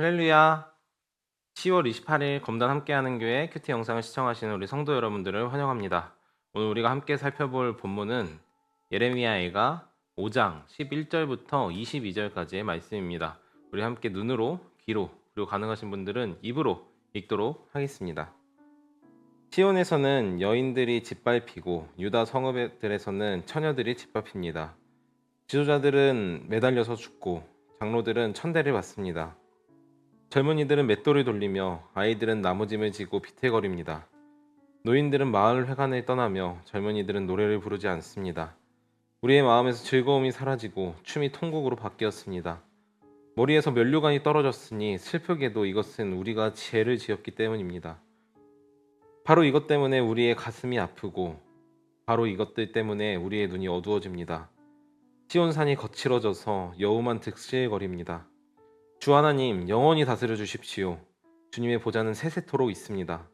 할렐루야. 10월 28일 검단 함께하는 교회 큐티 영상을 시청하시는 우리 성도 여러분들을 환영합니다. 오늘 우리가 함께 살펴볼 본문은 예레미야애가 5장 11절부터 22절까지의 말씀입니다. 우리 함께 눈으로, 귀로, 그리고 가능하신 분들은 입으로 읽도록 하겠습니다. 시온에서는 여인들이 짓밟히고 유다 성읍들에서는 처녀들이 짓밟힙니다. 지도자들은 매달려서 죽고 장로들은 천대를 받습니다. 젊은이들은 맷돌을 돌리며 아이들은 나무짐을 지고 비틀거립니다. 노인들은 마을 회관을 떠나며 젊은이들은 노래를 부르지 않습니다. 우리의 마음에서 즐거움이 사라지고 춤이 통곡으로 바뀌었습니다. 머리에서 면류관이 떨어졌으니 슬프게도 이것은 우리가 죄를 지었기 때문입니다. 바로 이것 때문에 우리의 가슴이 아프고 바로 이것들 때문에 우리의 눈이 어두워집니다. 시온산이 거칠어져서 여우만 득실거립니다. 주 하나님, 영원히 다스려 주십시오. 주님의 보좌는 세세토록 있습니다.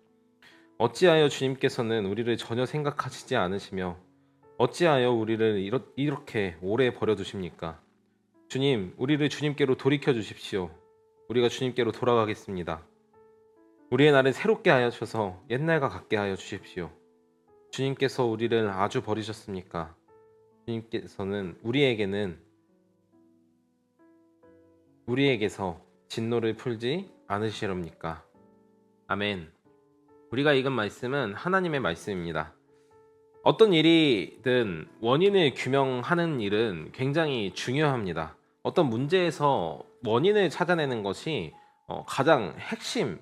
어찌하여 주님께서는 우리를 전혀 생각하시지 않으시며 어찌하여 우리를 이렇게 오래 버려두십니까? 주님, 우리를 주님께로 돌이켜 주십시오. 우리가 주님께로 돌아가겠습니다. 우리의 날을 새롭게 하셔서 옛날과 같게 하여 주십시오. 주님께서 우리를 아주 버리셨습니까? 주님께서는 우리에게서 진노를 풀지 않으시렵니까? 아멘. 우리가 읽은 말씀은 하나님의 말씀입니다. 어떤 일이든 원인을 규명하는 일은 굉장히 중요합니다. 어떤 문제에서 원인을 찾아내는 것이 가장 핵심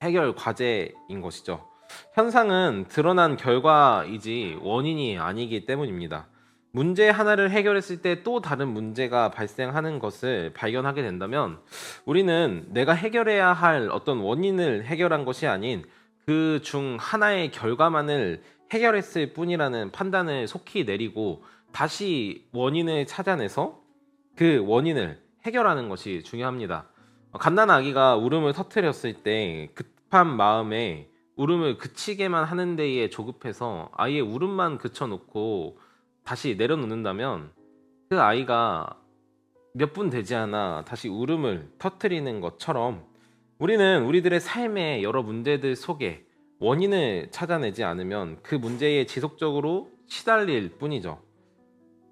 해결 과제인 것이죠. 현상은 드러난 결과이지 원인이 아니기 때문입니다. 문제 하나를 해결했을 때 또 다른 문제가 발생하는 것을 발견하게 된다면 우리는 내가 해결해야 할 어떤 원인을 해결한 것이 아닌 그 중 하나의 결과만을 해결했을 뿐이라는 판단을 속히 내리고 다시 원인을 찾아내서 그 원인을 해결하는 것이 중요합니다. 갓난아기가 울음을 터뜨렸을 때 급한 마음에 울음을 그치게만 하는 데에 조급해서 아이의 울음만 그쳐놓고 다시 내려놓는다면 그 아이가 몇 분 되지 않아 다시 울음을 터뜨리는 것처럼 우리는 우리들의 삶의 여러 문제들 속에 원인을 찾아내지 않으면 그 문제에 지속적으로 시달릴 뿐이죠.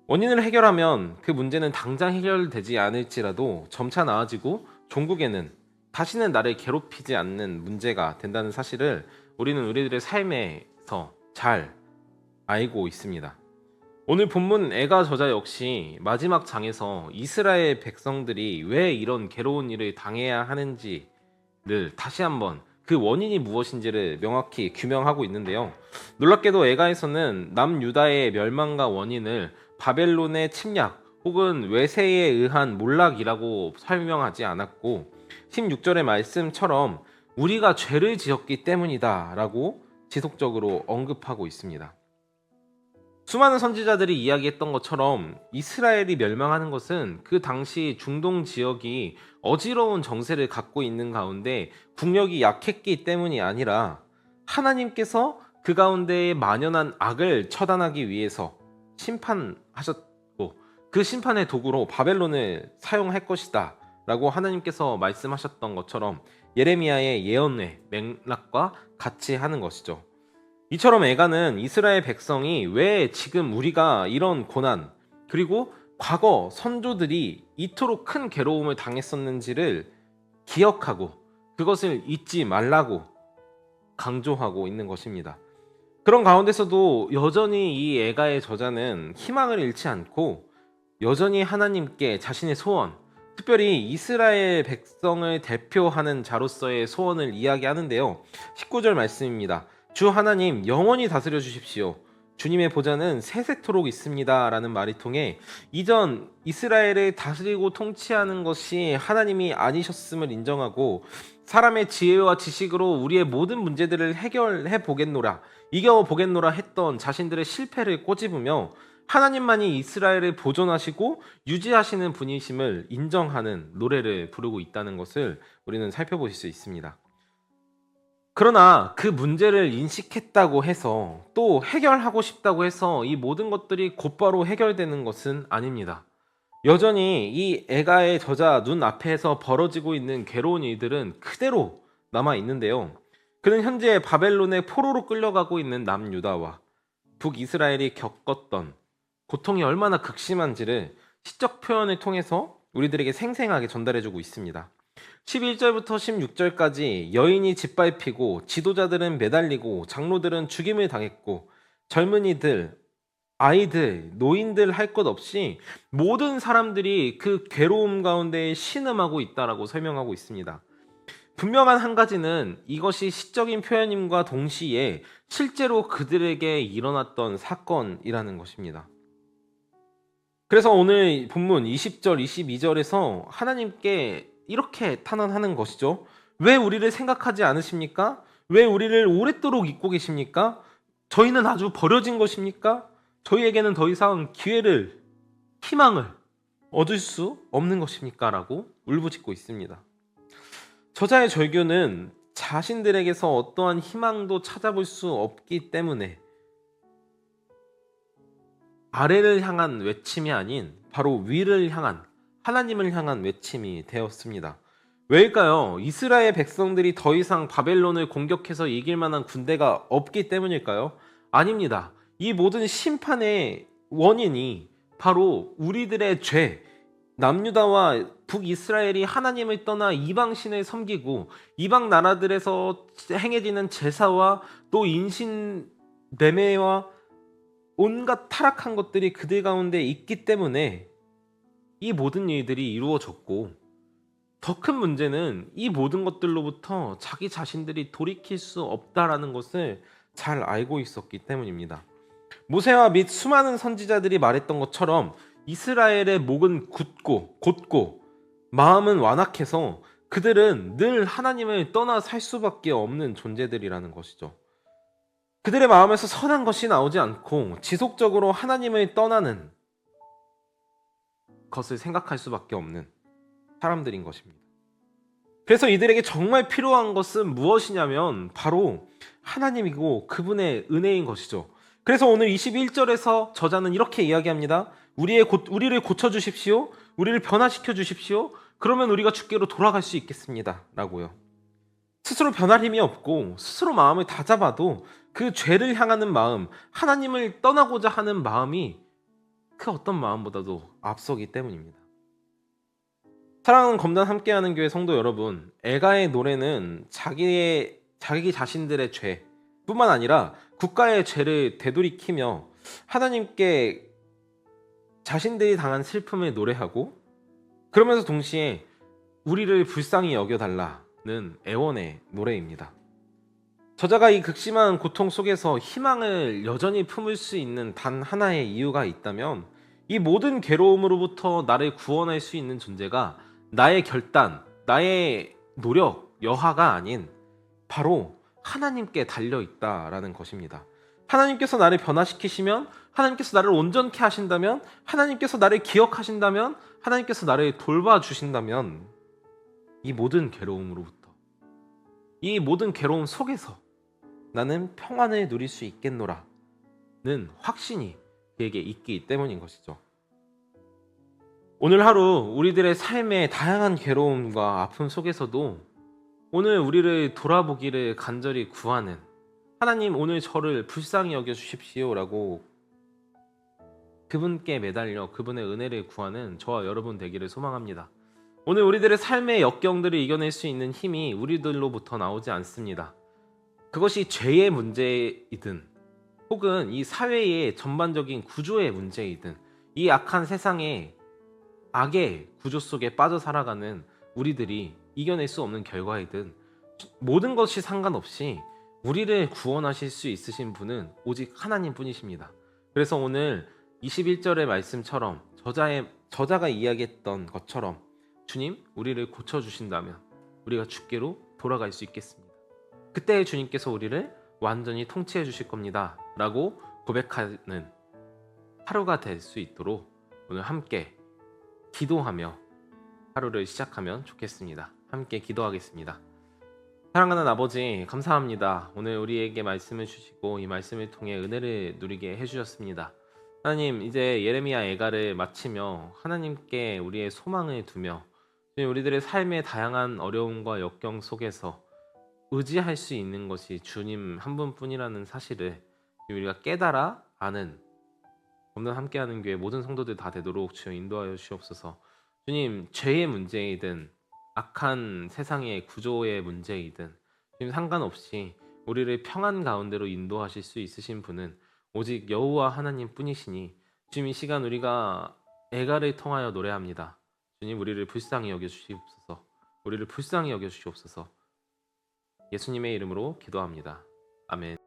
원인을 해결하면 그 문제는 당장 해결되지 않을지라도 점차 나아지고 종국에는 다시는 나를 괴롭히지 않는 문제가 된다는 사실을 우리는 우리들의 삶에서 잘 알고 있습니다. 오늘 본문 애가 저자 역시 마지막 장에서 이스라엘 백성들이 왜 이런 괴로운 일을 당해야 하는지를 다시 한번 그 원인이 무엇인지를 명확히 규명하고 있는데요. 놀랍게도 애가에서는 남유다의 멸망과 원인을 바벨론의 침략 혹은 외세에 의한 몰락이라고 설명하지 않았고 16절의 말씀처럼 우리가 죄를 지었기 때문이다 라고 지속적으로 언급하고 있습니다. 수많은 선지자들이 이야기했던 것처럼 이스라엘이 멸망하는 것은 그 당시 중동 지역이 어지러운 정세를 갖고 있는 가운데 국력이 약했기 때문이 아니라 하나님께서 그 가운데에 만연한 악을 처단하기 위해서 심판하셨고 그 심판의 도구로 바벨론을 사용할 것이다 라고 하나님께서 말씀하셨던 것처럼 예레미야의 예언의 맥락과 같이 하는 것이죠. 이처럼 애가는 이스라엘 백성이 왜 지금 우리가 이런 고난 그리고 과거 선조들이 이토록 큰 괴로움을 당했었는지를 기억하고 그것을 잊지 말라고 강조하고 있는 것입니다. 그런 가운데서도 여전히 이 애가의 저자는 희망을 잃지 않고 여전히 하나님께 자신의 소원, 특별히 이스라엘 백성을 대표하는 자로서의 소원을 이야기하는데요. 19절 말씀입니다. 주 하나님, 영원히 다스려 주십시오. 주님의 보좌는 세세토록 있습니다 라는 말이 통해 이전 이스라엘을 다스리고 통치하는 것이 하나님이 아니셨음을 인정하고 사람의 지혜와 지식으로 우리의 모든 문제들을 해결해 보겠노라, 이겨 보겠노라 했던 자신들의 실패를 꼬집으며 하나님만이 이스라엘을 보존하시고 유지하시는 분이심을 인정하는 노래를 부르고 있다는 것을 우리는 살펴보실 수 있습니다. 그러나 그 문제를 인식했다고 해서 또 해결하고 싶다고 해서 이 모든 것들이 곧바로 해결되는 것은 아닙니다. 여전히 이 에가의 저자 눈 앞에서 벌어지고 있는 괴로운 일들은 그대로 남아 있는데요. 그는 현재 바벨론의 포로로 끌려가고 있는 남유다와 북이스라엘이 겪었던 고통이 얼마나 극심한지를 시적 표현을 통해서 우리들에게 생생하게 전달해주고 있습니다. 11절부터 16절까지 여인이 짓밟히고 지도자들은 매달리고 장로들은 죽임을 당했고 젊은이들, 아이들, 노인들 할 것 없이 모든 사람들이 그 괴로움 가운데 신음하고 있다라고 설명하고 있습니다. 분명한 한 가지는 이것이 시적인 표현임과 동시에 실제로 그들에게 일어났던 사건이라는 것입니다. 그래서 오늘 본문 20절, 22절에서 하나님께 이렇게 탄원하는 것이죠. 왜 우리를 생각하지 않으십니까? 왜 우리를 오랫도록 잊고 계십니까? 저희는 아주 버려진 것입니까? 저희에게는 더 이상 기회를, 희망을 얻을 수 없는 것입니까? 라고 울부짖고 있습니다. 저자의 절규는 자신들에게서 어떠한 희망도 찾아볼 수 없기 때문에 아래를 향한 외침이 아닌 바로 위를 향한, 하나님을 향한 외침이 되었습니다. 왜일까요? 이스라엘 백성들이 더 이상 바벨론을 공격해서 이길 만한 군대가 없기 때문일까요? 아닙니다. 이 모든 심판의 원인이 바로 우리들의 죄, 남유다와 북이스라엘이 하나님을 떠나 이방신을 섬기고 이방 나라들에서 행해지는 제사와 또 인신 매매와 온갖 타락한 것들이 그들 가운데 있기 때문에 이 모든 일들이 이루어졌고, 더 큰 문제는 이 모든 것들로부터 자기 자신들이 돌이킬 수 없다라는 것을 잘 알고 있었기 때문입니다. 모세와 및 수많은 선지자들이 말했던 것처럼 이스라엘의 목은 곧고 마음은 완악해서 그들은 늘 하나님을 떠나 살 수밖에 없는 존재들이라는 것이죠. 그들의 마음에서 선한 것이 나오지 않고 지속적으로 하나님을 떠나는 것을 생각할 수밖에 없는 사람들인 것입니다. 그래서 이들에게 정말 필요한 것은 무엇이냐면 바로 하나님이고 그분의 은혜인 것이죠. 그래서 오늘 21절에서 저자는 이렇게 이야기합니다. 우리를 고쳐주십시오. 우리를 변화시켜 주십시오. 그러면 우리가 주께로 돌아갈 수 있겠습니다. 라고요. 스스로 변할 힘이 없고 스스로 마음을 다잡아도 그 죄를 향하는 마음, 하나님을 떠나고자 하는 마음이 그 어떤 마음보다도 앞서기 때문입니다. 사랑하는 검단 함께하는 교회 성도 여러분, 에가의 노래는 자기 자신들의 죄뿐만 아니라 국가의 죄를 되돌이키며 하나님께 자신들이 당한 슬픔을 노래하고, 그러면서 동시에 우리를 불쌍히 여겨달라는 애원의 노래입니다. 저자가 이 극심한 고통 속에서 희망을 여전히 품을 수 있는 단 하나의 이유가 있다면, 이 모든 괴로움으로부터 나를 구원할 수 있는 존재가 나의 결단, 나의 노력, 여하가 아닌 바로 하나님께 달려있다라는 것입니다. 하나님께서 나를 변화시키시면, 하나님께서 나를 온전케 하신다면, 하나님께서 나를 기억하신다면, 하나님께서 나를 돌봐주신다면 이 모든 괴로움으로부터, 이 모든 괴로움 속에서 나는 평안을 누릴 수 있겠노라는 확신이 그에게 있기 때문인 것이죠. 오늘 하루 우리들의 삶의 다양한 괴로움과 아픔 속에서도 오늘 우리를 돌아보기를 간절히 구하는, 하나님 오늘 저를 불쌍히 여겨주십시오 라고 그분께 매달려 그분의 은혜를 구하는 저와 여러분 되기를 소망합니다. 오늘 우리들의 삶의 역경들을 이겨낼 수 있는 힘이 우리들로부터 나오지 않습니다. 그것이 죄의 문제이든 혹은 이 사회의 전반적인 구조의 문제이든 이 악한 세상의 악의 구조 속에 빠져 살아가는 우리들이 이겨낼 수 없는 결과이든 모든 것이 상관없이 우리를 구원하실 수 있으신 분은 오직 하나님 뿐이십니다. 그래서 오늘 21절의 말씀처럼 저자가 이야기했던 것처럼 주님, 우리를 고쳐주신다면 우리가 주께로 돌아갈 수 있겠습니다. 그때 주님께서 우리를 완전히 통치해 주실 겁니다 라고 고백하는 하루가 될 수 있도록 오늘 함께 기도하며 하루를 시작하면 좋겠습니다. 함께 기도하겠습니다. 사랑하는 아버지, 감사합니다. 오늘 우리에게 말씀을 주시고 이 말씀을 통해 은혜를 누리게 해주셨습니다. 하나님, 이제 예레미야 애가를 마치며 하나님께 우리의 소망을 두며 주님, 우리들의 삶의 다양한 어려움과 역경 속에서 의지할 수 있는 것이 주님 한 분뿐이라는 사실을 우리가 깨달아 아는 없는 함께하는 교회 모든 성도들 다 되도록 주여 인도하여 주시옵소서. 주님, 죄의 문제이든 악한 세상의 구조의 문제이든 주님 상관없이 우리를 평안 가운데로 인도하실 수 있으신 분은 오직 여호와 하나님 뿐이시니 주님, 이 시간 우리가 애가를 통하여 노래합니다. 주님, 우리를 불쌍히 여겨 주시옵소서. 우리를 불쌍히 여겨 주시옵소서. 예수님의 이름으로 기도합니다. 아멘.